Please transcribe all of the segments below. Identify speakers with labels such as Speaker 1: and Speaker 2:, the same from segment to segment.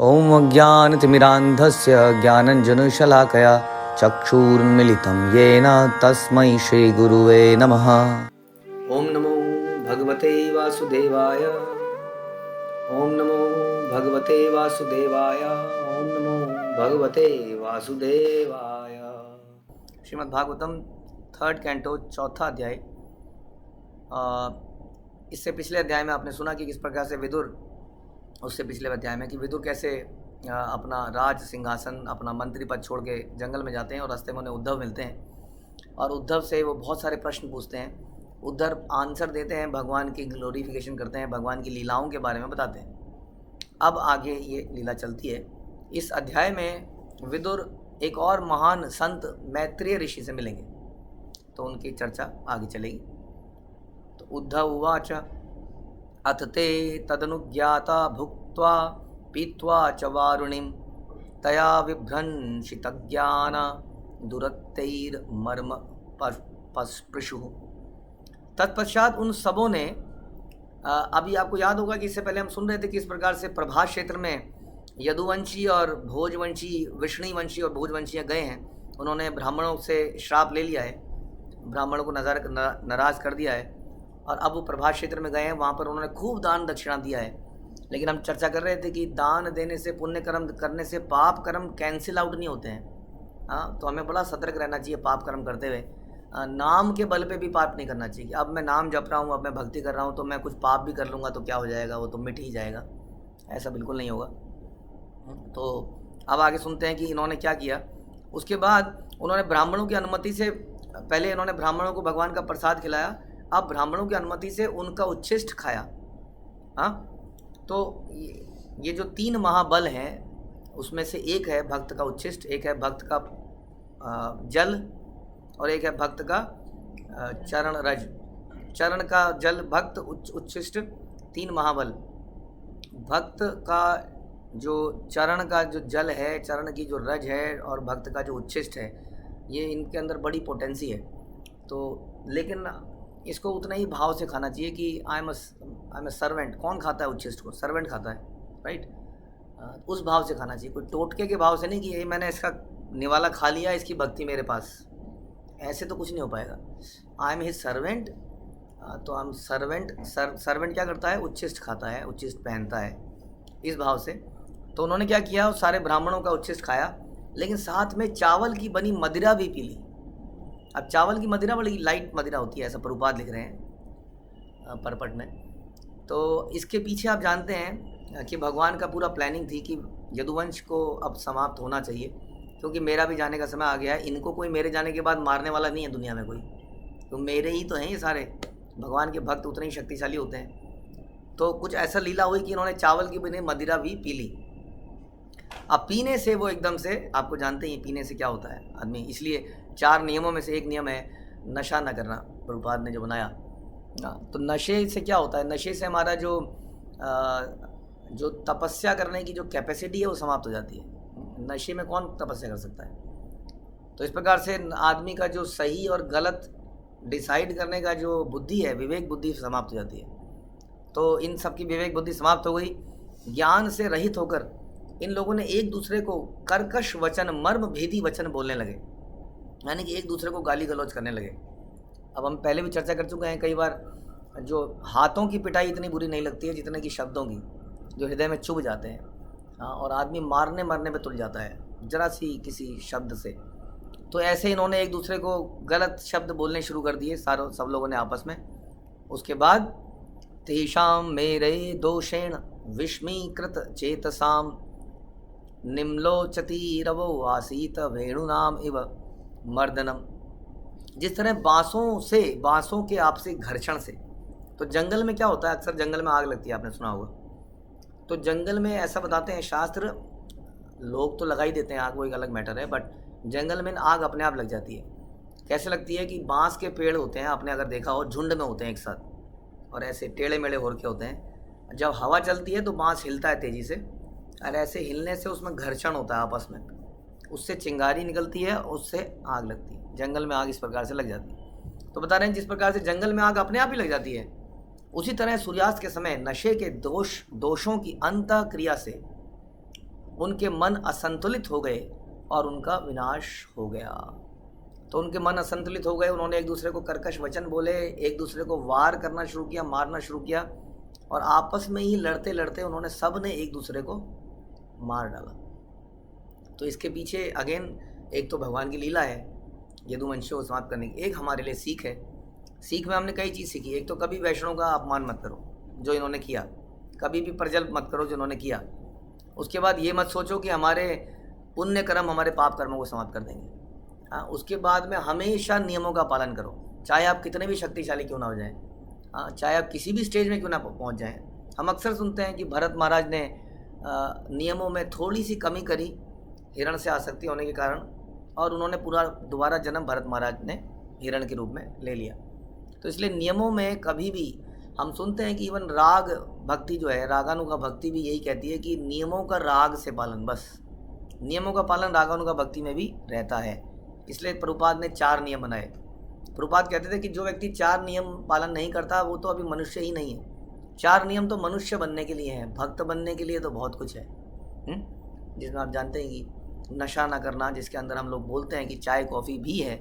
Speaker 1: ॐ अज्ञानतिमिरान्धस्य ज्ञानञ्जनशलाकया चक्षुरुन्मिलितं येन तस्मै श्रीगुरुवे नमः। ॐ नमो भगवते वासुदेवाय। ॐ नमो भगवते वासुदेवाय। ॐ नमो भगवते वासुदेवाय। श्रीमद् भागवतम 3rd कैंटो 4था अध्याय। इससे पिछले अध्याय में आपने सुना कि किस प्रकार से विदुर, उससे पिछले अध्याय में कि विदुर कैसे अपना राज सिंहासन, अपना मंत्री पद छोड़ के जंगल में जाते हैं और रास्ते में उन्हें उद्धव मिलते हैं और उद्धव से वो बहुत सारे प्रश्न पूछते हैं। उद्धव आंसर देते हैं, भगवान की ग्लोरिफिकेशन करते हैं, भगवान की लीलाओं के बारे में बताते हैं। अब आगे ये लीला चलती है। इस अध्याय में विदुर एक और महान संत मैत्रेय ऋषि से मिलेंगे, तो उनकी चर्चा आगे चलेगी। तो उद्धव उवाच अथ ते तदनुज्ञाता भुक्त्वा पीत्वा च वारुणिं तया विभ्रंशितज्ञान दुरत्तैर्मर्म पस्पृशुः। तत्पश्चात उन सबों ने, अभी आपको याद होगा कि इससे पहले हम सुन रहे थे कि इस प्रकार से प्रभास क्षेत्र में यदुवंशी और भोजवंशी, विष्णुवंशी और भोजवंशियाँ गए हैं। उन्होंने ब्राह्मणों से श्राप ले लिया है, ब्राह्मणों को नाराज़ कर दिया है और अब वो प्रभास क्षेत्र में गए हैं। वहाँ पर उन्होंने खूब दान दक्षिणा दिया है। लेकिन हम चर्चा कर रहे थे कि दान देने से, पुण्य कर्म करने से पाप कर्म कैंसिल आउट नहीं होते हैं। हाँ, तो हमें बड़ा सतर्क रहना चाहिए पाप कर्म करते हुए। नाम के बल पे भी पाप नहीं करना चाहिए। अब मैं नाम जप रहा हूँ, अब मैं भक्ति कर रहा हूँ, तो मैं कुछ पाप भी कर लूँगा तो क्या हो जाएगा, वो तो मिट ही जाएगा। ऐसा बिल्कुल नहीं होगा। तो अब आगे सुनते हैं कि इन्होंने क्या किया। उसके बाद उन्होंने ब्राह्मणों की अनुमति से, पहले इन्होंने ब्राह्मणों को भगवान का प्रसाद खिलाया, अब ब्राह्मणों की अनुमति से उनका उच्छिष्ट खाया। हाँ, तो ये जो 3 महाबल हैं उसमें से एक है भक्त का उच्छिष्ट, एक है भक्त का जल और एक है भक्त का चरण रज। चरण का जल भक्त, उच्छिष्ट 3 महाबल। भक्त का जो चरण का जो जल है, चरण की जो रज है और भक्त का जो उच्छिष्ट है, ये इनके अंदर बड़ी पोटेंसी है। तो लेकिन इसको उतना ही भाव से खाना चाहिए कि आई एम ए सर्वेंट। कौन खाता है उच्छिष्ट को? सर्वेंट खाता है, राइट। उस भाव से खाना चाहिए, कोई टोटके के भाव से नहीं कि ये मैंने इसका निवाला खा लिया, इसकी भक्ति मेरे पास। ऐसे तो कुछ नहीं हो पाएगा। आई एम हिज सर्वेंट, तो हम सर्वेंट क्या करता है? उच्छिष्ट खाता है, उच्छिष्ट पहनता है, इस भाव से। तो उन्होंने क्या किया, सारे ब्राह्मणों का उच्छिष्ट खाया, लेकिन साथ में चावल की बनी मदिरा भी पी ली। अब चावल की मदिरा बड़ी लाइट मदिरा होती है, ऐसा प्रभुपाद लिख रहे हैं परपट में। तो इसके पीछे आप जानते हैं कि भगवान का पूरा प्लानिंग थी कि यदुवंश को अब समाप्त होना चाहिए, क्योंकि मेरा भी जाने का समय आ गया है। इनको कोई मेरे जाने के बाद मारने वाला नहीं है दुनिया में कोई, तो मेरे ही तो हैं ये सारे। भगवान के भक्त उतने ही शक्तिशाली होते हैं। तो कुछ ऐसा लीला हुई कि इन्होंने चावल की बनी मदिरा भी पी ली। अब पीने से वो एकदम से, आपको जानते हैं पीने से क्या होता है आदमी, इसलिए 4 नियमों में से एक नियम है नशा न करना, प्रभुपाद ने जो बनाया। तो नशे से क्या होता है? नशे से हमारा जो तपस्या करने की जो कैपेसिटी है वो समाप्त हो जाती है। नशे में कौन तपस्या कर सकता है? तो इस प्रकार से आदमी का जो सही और गलत डिसाइड करने का जो बुद्धि है, विवेक बुद्धि समाप्त हो जाती है। तो इन सब की विवेक बुद्धि समाप्त हो गई। ज्ञान से रहित होकर इन लोगों ने एक दूसरे को कर्कश वचन, मर्म भेदी वचन बोलने लगे, यानी कि एक दूसरे को गाली गलौज करने लगे। अब हम पहले भी चर्चा कर चुके हैं कई बार, जो हाथों की पिटाई इतनी बुरी नहीं लगती है जितने कि शब्दों की, जो हृदय में चुभ जाते हैं। हाँ, और आदमी मारने मरने पे तुल जाता है जरा सी किसी शब्द से। तो ऐसे इन्होंने एक दूसरे को गलत शब्द बोलने शुरू कर दिए सब लोगों ने आपस में। उसके बाद तेषां मेरे दोषेण विस्मीकृत चेतसाम निम्लोचती रवो आसीत वेणुनाम इव मर्दनम। जिस तरह बांसों के आपसी घर्षण से, तो जंगल में क्या होता है, अक्सर जंगल में आग लगती है, आपने सुना होगा। तो जंगल में ऐसा बताते हैं शास्त्र, लोग तो लगा ही देते हैं आग, वो एक अलग मैटर है, बट जंगल में आग अपने आप लग जाती है। कैसे लगती है कि बांस के पेड़ होते हैं, आपने अगर देखा हो, झुंड में होते हैं एक साथ और ऐसे टेढ़े मेढ़े हो रखे होते हैं। जब हवा चलती है तो बांस हिलता है तेज़ी से, और ऐसे हिलने से उसमें घर्षण होता है आपस में, उससे चिंगारी निकलती है, उससे आग लगती है। जंगल में आग इस प्रकार से लग जाती है। तो बता रहे हैं जिस प्रकार से जंगल में आग अपने आप ही लग जाती है, उसी तरह सूर्यास्त के समय नशे के दोषों की अंतः क्रिया से उनके मन असंतुलित हो गए और उनका विनाश हो गया। तो उनके मन असंतुलित हो गए, उन्होंने एक दूसरे को कर्कश वचन बोले, एक दूसरे को वार करना शुरू किया, मारना शुरू किया, और आपस में ही लड़ते लड़ते उन्होंने सब ने एक दूसरे को मार डाला। तो इसके पीछे अगेन एक तो भगवान की लीला है यदुवंशियों को समाप्त करने की, एक हमारे लिए सीख है। सीख में हमने कई चीज़ सीखी। एक तो कभी वैष्णव का अपमान मत करो जो इन्होंने किया, कभी भी प्रजल मत करो जो इन्होंने किया। उसके बाद ये मत सोचो कि हमारे पुण्य कर्म हमारे पाप कर्मों को समाप्त कर देंगे। हाँ, उसके बाद में हमेशा नियमों का पालन करो, चाहे आप कितने भी शक्तिशाली क्यों ना हो जाएं, हाँ, चाहे आप किसी भी स्टेज में क्यों ना पहुंच जाएं। हम अक्सर सुनते हैं कि भरत महाराज ने नियमों में थोड़ी सी कमी करी हिरण से आसक्ति होने के कारण, और उन्होंने पूरा दोबारा जन्म भरत महाराज ने हिरण के रूप में ले लिया। तो इसलिए नियमों में कभी भी, हम सुनते हैं कि इवन राग भक्ति जो है, रागानुगा भक्ति भी यही कहती है कि नियमों का राग से पालन, बस नियमों का पालन रागानुगा भक्ति में भी रहता है। इसलिए प्रभुपाद ने 4 नियम बनाए। प्रभुपाद कहते थे कि जो व्यक्ति 4 नियम पालन नहीं करता वो तो अभी मनुष्य ही नहीं है। 4 नियम तो मनुष्य बनने के लिए हैं, भक्त बनने के लिए तो बहुत कुछ है। जिसमें आप जानते हैं कि नशा ना करना, जिसके अंदर हम लोग बोलते हैं कि चाय कॉफ़ी भी है,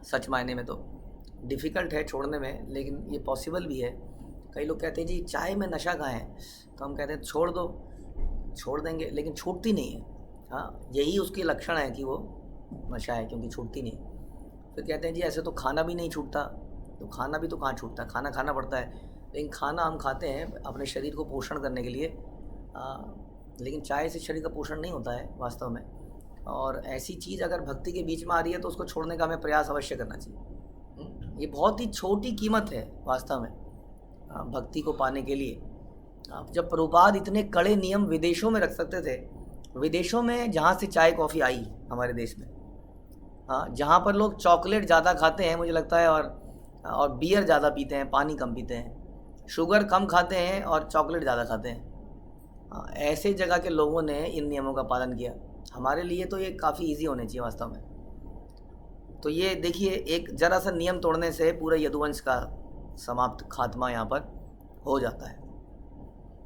Speaker 1: सच मायने में तो डिफ़िकल्ट है छोड़ने में, लेकिन ये पॉसिबल भी है। कई लोग कहते हैं जी चाय में नशा कहाँ है, तो हम कहते हैं छोड़ दो, छोड़ देंगे, लेकिन छूटती नहीं है। हाँ, यही उसकी लक्षण है कि वो नशा है, क्योंकि छूटती नहीं। फिर कहते हैं जी ऐसे तो खाना भी नहीं छूटता, तो खाना भी तो कहाँ छूटता, खाना खाना पड़ता है। लेकिन खाना हम खाते हैं अपने शरीर को पोषण करने के लिए, लेकिन चाय से शरीर का पोषण नहीं होता है वास्तव में। और ऐसी चीज़ अगर भक्ति के बीच में आ रही है तो उसको छोड़ने का हमें प्रयास अवश्य करना चाहिए। ये बहुत ही छोटी कीमत है वास्तव में भक्ति को पाने के लिए। जब प्रभुपाद इतने कड़े नियम विदेशों में रख सकते थे, विदेशों में जहाँ से चाय कॉफ़ी आई हमारे देश में, हाँ, जहाँ पर लोग चॉकलेट ज़्यादा खाते हैं मुझे लगता है, और बियर ज़्यादा पीते हैं, पानी कम पीते हैं, शुगर कम खाते हैं और चॉकलेट ज़्यादा खाते हैं, हाँ, ऐसे जगह के लोगों ने इन नियमों का पालन किया। हमारे लिए तो ये काफ़ी इजी होने चाहिए वास्तव में। तो ये देखिए, एक जरा सा नियम तोड़ने से पूरे यदुवंश का समाप्त खात्मा यहाँ पर हो जाता है।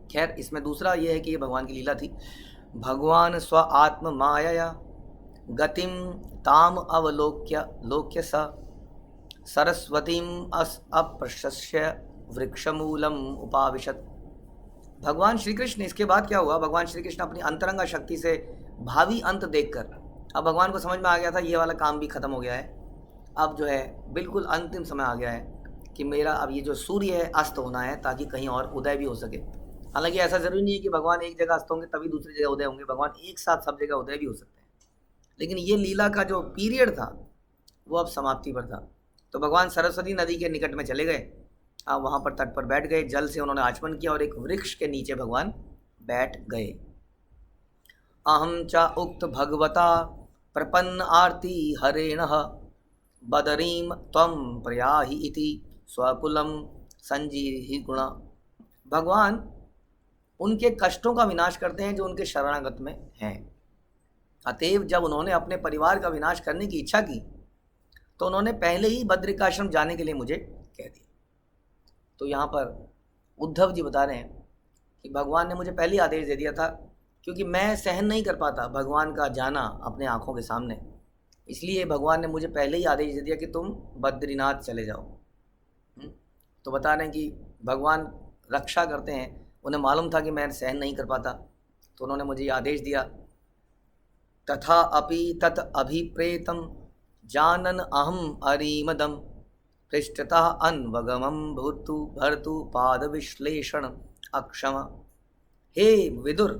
Speaker 1: खैर, इसमें दूसरा ये है कि ये भगवान की लीला थी। भगवान स्व आत्म माया गतिम ताम अवलोक्य लोक्य स सरस्वतीम अप्रशस्य वृक्षमूलम उपाविशत। भगवान श्री कृष्ण, इसके बाद क्या हुआ, भगवान श्री कृष्ण अपनी अंतरंगा शक्ति से भावी अंत देखकर, अब भगवान को समझ में आ गया था ये वाला काम भी खत्म हो गया है, अब जो है बिल्कुल अंतिम समय आ गया है कि मेरा अब ये जो सूर्य है अस्त होना है ताकि कहीं और उदय भी हो सके। हालांकि ऐसा ज़रूरी नहीं है कि भगवान एक जगह अस्त होंगे तभी दूसरी जगह उदय होंगे, भगवान एक साथ सब जगह उदय भी हो सकते हैं। लेकिन ये लीला का जो पीरियड था वो अब समाप्ति पर था। तो भगवान सरस्वती नदी के निकट में चले गए, वहाँ पर तट पर बैठ गए, जल से उन्होंने आचमन किया और एक वृक्ष के नीचे भगवान बैठ गए। अहम च उक्त भगवता प्रपन्न आरती हरेण बदरीम त्वं प्रयाहि इति स्वकुलम संजीहि गुण। भगवान उनके कष्टों का विनाश करते हैं जो उनके शरणागत में हैं। अतएव जब उन्होंने अपने परिवार का विनाश करने की इच्छा की तो उन्होंने पहले ही बद्रिकाश्रम जाने के लिए मुझे कह दिया। तो यहाँ पर उद्धव जी बता रहे हैं कि भगवान ने मुझे पहले ही आदेश दे दिया था, क्योंकि मैं सहन नहीं कर पाता भगवान का जाना अपने आँखों के सामने, इसलिए भगवान ने मुझे पहले ही आदेश दे दिया कि तुम बद्रीनाथ चले जाओ। तो बता रहे हैं कि भगवान रक्षा करते हैं, उन्हें मालूम था कि मैं सहन नहीं कर पाता, तो उन्होंने मुझे ये आदेश दिया। तथा अपि तत् अभिप्रेतम जानन अहम अरीमदम पृष्ठतः अन्वगमं भर्तु पाद विश्लेषण अक्षम। हे विदुर,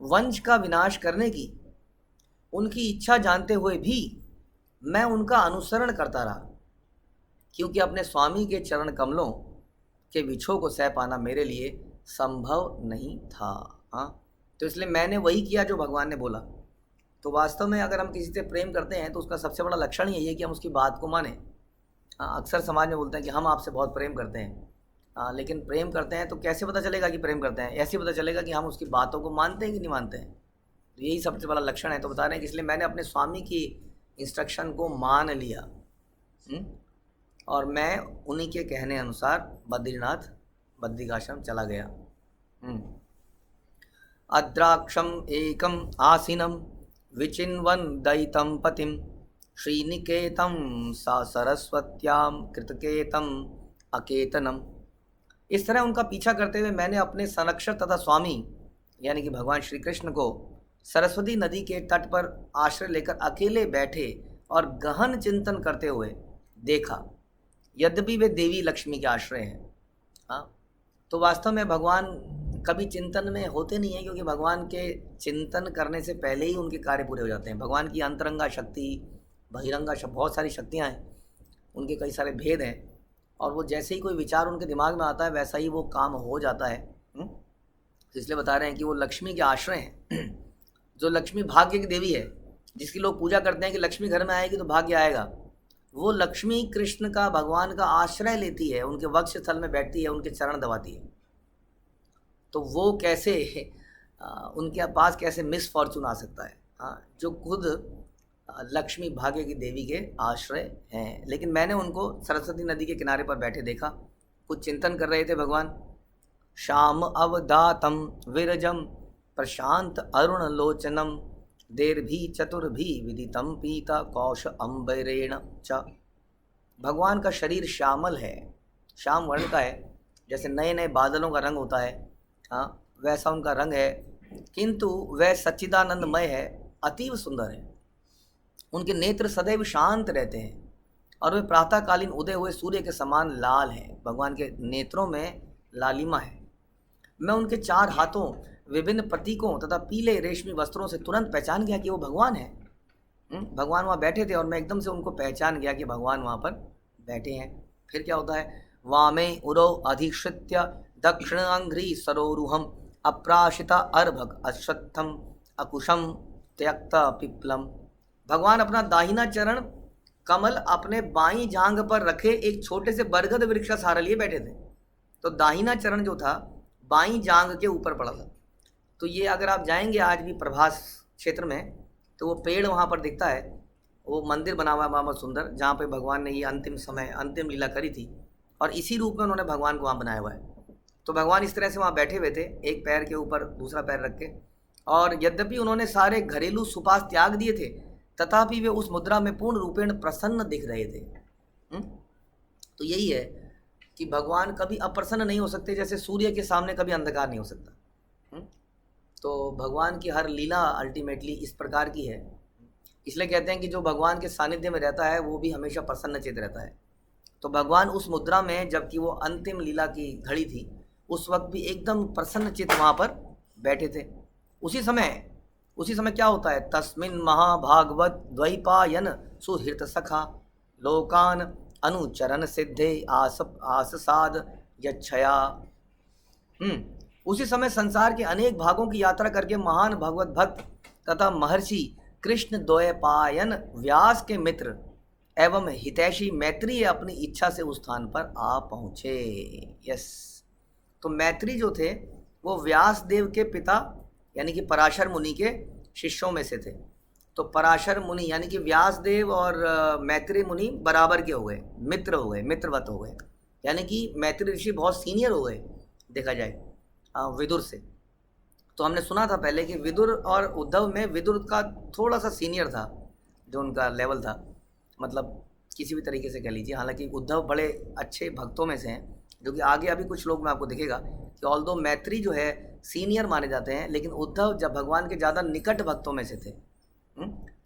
Speaker 1: वंश का विनाश करने की उनकी इच्छा जानते हुए भी मैं उनका अनुसरण करता रहा, क्योंकि अपने स्वामी के चरण कमलों के विछोह को सह पाना मेरे लिए संभव नहीं था। हाँ, तो इसलिए मैंने वही किया जो भगवान ने बोला। तो वास्तव में अगर हम किसी से प्रेम करते हैं तो उसका सबसे बड़ा लक्षण यही है कि हम उसकी बात को माने। अक्सर समाज में बोलते हैं कि हम आपसे बहुत प्रेम करते हैं, लेकिन प्रेम करते हैं तो कैसे पता चलेगा कि प्रेम करते हैं? ऐसे पता चलेगा कि हम उसकी बातों को मानते हैं कि नहीं मानते हैं। तो यही सबसे बड़ा लक्षण है। तो बता रहे हैं कि इसलिए मैंने अपने स्वामी की इंस्ट्रक्शन को मान लिया और मैं उन्हीं के कहने अनुसार बद्रीनाथ बद्रिकाश्रम चला गया। अद्राक्षम एकम आसीनम विचिन्वन दयितं पतिम श्रीनिकेतम सा सरस्वत्याम कृतकेतम अकेतनम। इस तरह उनका पीछा करते हुए मैंने अपने संरक्षक तथा स्वामी यानी कि भगवान श्री कृष्ण को सरस्वती नदी के तट पर आश्रय लेकर अकेले बैठे और गहन चिंतन करते हुए देखा, यद्यपि वे देवी लक्ष्मी के आश्रय हैं। हाँ, तो वास्तव में भगवान कभी चिंतन में होते नहीं हैं, क्योंकि भगवान के चिंतन करने से पहले ही उनके कार्य पूरे हो जाते हैं। भगवान की अंतरंगा शक्ति, बहिरंगा शक्ति, बहुत सारी शक्तियाँ हैं, उनके कई सारे भेद हैं, और वो जैसे ही कोई विचार उनके दिमाग में आता है वैसा ही वो काम हो जाता है। तो इसलिए बता रहे हैं कि वो लक्ष्मी के आश्रय हैं। जो लक्ष्मी भाग्य की देवी है, जिसकी लोग पूजा करते हैं कि लक्ष्मी घर में आएगी तो भाग्य आएगा, वो लक्ष्मी कृष्ण का, भगवान का आश्रय लेती है, उनके वक्ष स्थल में बैठती है, उनके चरण दबाती है। तो वो कैसे उनके पास कैसे मिस फॉर्चून आ सकता है? हाँ, जो खुद लक्ष्मी भाग्य की देवी के आश्रय हैं। लेकिन मैंने उनको सरस्वती नदी के किनारे पर बैठे देखा, कुछ चिंतन कर रहे थे भगवान। श्याम अवदातम विरजम प्रशांत अरुण लोचनम देर्भी चतुर्भी विदितम पीता कौश अम्बरेण च। भगवान का शरीर श्यामल है, श्याम वर्ण का है, जैसे नए नए बादलों का रंग होता है, हाँ वैसा उनका रंग है, किंतु वह सच्चिदानंदमय है, अतीव सुंदर है। उनके नेत्र सदैव शांत रहते हैं और वे प्रातःकालीन उदय हुए सूर्य के समान लाल हैं। भगवान के नेत्रों में लालिमा है। मैं उनके 4 हाथों, विभिन्न प्रतीकों तथा पीले रेशमी वस्त्रों से तुरंत पहचान गया कि वो भगवान हैं। भगवान वहाँ बैठे थे और मैं एकदम से उनको पहचान गया कि भगवान वहाँ पर बैठे हैं। फिर क्या होता है? वामे उरौ अधिश्रित्य दक्षिण अंघ्रि सरोरुहम अप्राशिता अर्भक अश्वत्थम अकुशम त्यक्ता पिप्लम। भगवान अपना दाहिना चरण कमल अपने बाईं जांघ पर रखे एक छोटे से बरगद वृक्ष का सहारा लिए बैठे थे। तो दाहिना चरण जो था बाईं जांघ के ऊपर पड़ा था। तो ये अगर आप जाएंगे आज भी प्रभास क्षेत्र में तो वो पेड़ वहाँ पर दिखता है, वो मंदिर बना हुआ है बहुत सुंदर, जहाँ पे भगवान ने ये अंतिम समय अंतिम लीला करी थी, और इसी रूप में उन्होंने भगवान को वहाँ बनाया हुआ है। तो भगवान इस तरह से वहाँ बैठे हुए थे, एक पैर के ऊपर दूसरा पैर रख के, और यद्यपि उन्होंने सारे घरेलू सुपास त्याग दिए थे तथापि वे उस मुद्रा में पूर्ण रूपेण प्रसन्न दिख रहे थे। तो यही है कि भगवान कभी अप्रसन्न नहीं हो सकते, जैसे सूर्य के सामने कभी अंधकार नहीं हो सकता। तो भगवान की हर लीला अल्टीमेटली इस प्रकार की है। इसलिए कहते हैं कि जो भगवान के सानिध्य में रहता है वो भी हमेशा प्रसन्नचित्त रहता है। तो भगवान उस मुद्रा में, जबकि वो अंतिम लीला की घड़ी थी, उस वक्त भी एकदम प्रसन्नचित्त वहाँ पर बैठे थे। उसी समय क्या होता है? तस्मिन् महाभागवत द्वैपायन सुहृत सखा लोकान अनुचरण सिद्धे आससाद यच्छया। उसी समय संसार के अनेक भागों की यात्रा करके महान भगवत भक्त तथा महर्षि कृष्ण द्वैपायन व्यास के मित्र एवं हितैषी मैत्री अपनी इच्छा से उस स्थान पर आ पहुँचे। यस, तो मैत्री जो थे वो व्यास देव के पिता यानी कि पराशर मुनि के शिष्यों में से थे। तो पराशर मुनि यानी कि व्यास देव और मैत्री मुनि बराबर के हो गए, मित्र हो गए, मित्रवत हो गए, यानी कि मैत्री ऋषि बहुत सीनियर हो गए देखा जाए विदुर से। तो हमने सुना था पहले कि विदुर और उद्धव में विदुर का थोड़ा सा सीनियर था, जो उनका लेवल था, मतलब किसी भी तरीके से कह लीजिए। हालांकि उद्धव बड़े अच्छे भक्तों में से हैं, जो कि आगे अभी कुछ लोग में आपको दिखेगा कि ऑल्दो मैत्री जो है सीनियर माने जाते हैं, लेकिन उद्धव जब भगवान के ज़्यादा निकट भक्तों में से थे।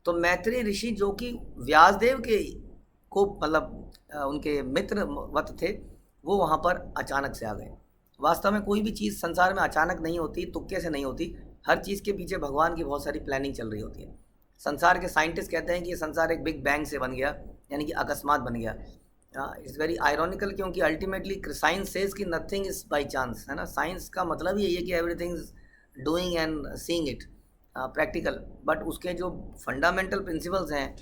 Speaker 1: तो मैत्री ऋषि जो कि व्यासदेव के को मतलब उनके मित्रवत थे, वो वहाँ पर अचानक से आ गए। वास्तव में कोई भी चीज़ संसार में अचानक नहीं होती, तुक्के से नहीं होती। हर चीज़ के पीछे भगवान की बहुत सारी प्लानिंग चल रही होती है। संसार के साइंटिस्ट कहते हैं कि ये संसार एक बिग बैंग से बन गया, यानी कि अकस्मात बन गया। इट्स वेरी आयरॉनिकल, क्योंकि अल्टीमेटली साइंस सेज कि नथिंग इज़ बाई चांस, है ना। साइंस का मतलब ही है कि everything is doing and seeing it practical, but उसके जो फंडामेंटल प्रिंसिपल्स हैं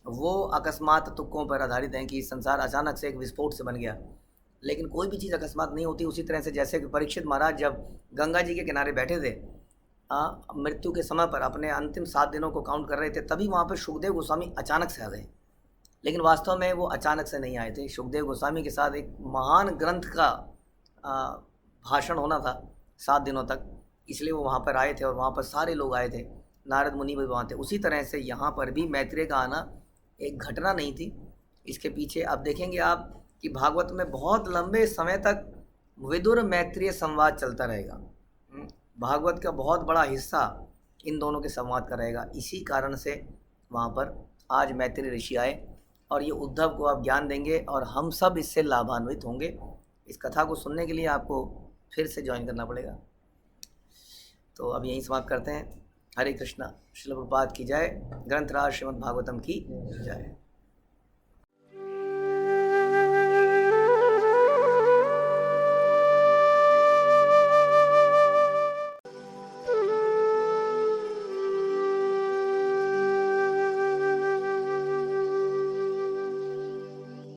Speaker 1: वो अकस्मात तुक्कों पर आधारित हैं कि संसार अचानक से एक विस्फोट से बन गया। लेकिन कोई भी चीज़ अकस्मात नहीं होती। उसी तरह से जैसे कि परीक्षित महाराज जब गंगा जी के किनारे बैठे थे मृत्यु के समय पर, अपने अंतिम 7 दिनों को काउंट कर रहे थे, तभी वहाँ पर सुखदेव गोस्वामी अचानक से आ गए। लेकिन वास्तव में वो अचानक से नहीं आए थे। सुखदेव गोस्वामी के साथ एक महान ग्रंथ का भाषण होना था 7 दिनों तक, इसलिए वो वहाँ पर आए थे और वहाँ पर सारे लोग आए थे, नारद मुनि भी वहाँ थे। उसी तरह से यहाँ पर भी मैत्रेय का आना एक घटना नहीं थी। इसके पीछे अब देखेंगे आप कि भागवत में बहुत लंबे समय तक विदुर मैत्रेय संवाद चलता रहेगा। भागवत का बहुत बड़ा हिस्सा इन दोनों के संवाद का रहेगा। इसी कारण से वहाँ पर आज मैत्रेय ऋषि आए और ये उद्धव को आप ज्ञान देंगे और हम सब इससे लाभान्वित होंगे। इस कथा को सुनने के लिए आपको फिर से ज्वाइन करना पड़ेगा। तो अब यहीं समाप्त करते हैं। हरे कृष्णा। श्रील प्रभुपाद की जय। ग्रंथराज श्रीमद् भागवतम की जय।